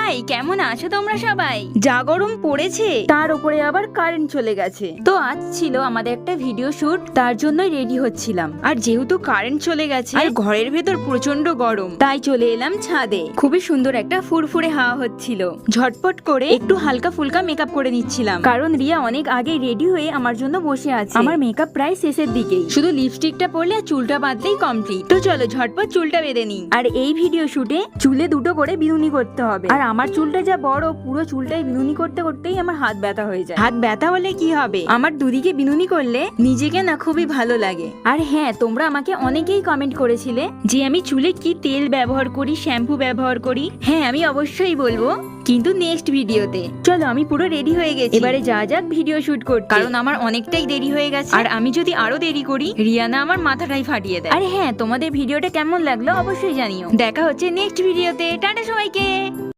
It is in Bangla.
হাই, কেমন আছো তোমরা সবাই? যা গরম পড়েছে, তার উপরে আবার কারেন্ট চলে গেছে। তো আজ ছিল আমাদের একটা ভিডিও শুট, তার জন্যই রেডি হচ্ছিলাম। আর যেহেতু কারেন্ট চলে গেছে আর ঘরের ভেতর প্রচন্ড গরম, তাই চলে এলাম ছাদে। খুবই সুন্দর একটা ফুরফুরে হাওয়া হচ্ছিল। ঝটপট করে একটু হালকা ফুলকা মেকআপ করে নিচ্ছিলাম, কারণ রিয়া অনেক আগে রেডি হয়ে আমার জন্য বসে আছে। আমার মেকআপ প্রায় শেষের দিকেই, শুধু লিপস্টিকটা পরলে আর চুলটা বাঁধলেই কমপ্লিট। তো চলো ঝটপট চুলটা বেঁধে নিই। আর এই ভিডিও শুটে চুলে দুটো করে বিনুনি করতে হবে। আর আমার চুলটা যা বড়, পুরো চুলটাই বিনুনি করতে করতেই আমার হাত ব্যথা হয়ে যায়। হাত ব্যথা হলে কি হবে, আমার দুদিকে বিনুনি করলে নিজেকে না খুবই ভালো লাগে। আর হ্যাঁ, তোমরা আমাকে অনেকেই কমেন্ট করেছিলে যে আমি চুলে কি তেল ব্যবহার করি, শ্যাম্পু ব্যবহার করি। হ্যাঁ, আমি অবশ্যই বলবো, কিন্তু নেক্সট ভিডিওতে। চলো, আমি পুরো রেডি হয়ে গেছি, এবারে যা যাক ভিডিও শুট করতে, কারণ আমার অনেকটাই দেরি হয়ে গেছে। আর আমি যদি আরো দেরি করি, রিয়ানা আমার মাথাটাই ফাটিয়ে দেয়। আর হ্যাঁ, তোমাদের ভিডিওটা কেমন লাগলো অবশ্যই জানিও। দেখা হচ্ছে নেক্সট ভিডিওতে। টাটা সবাইকে।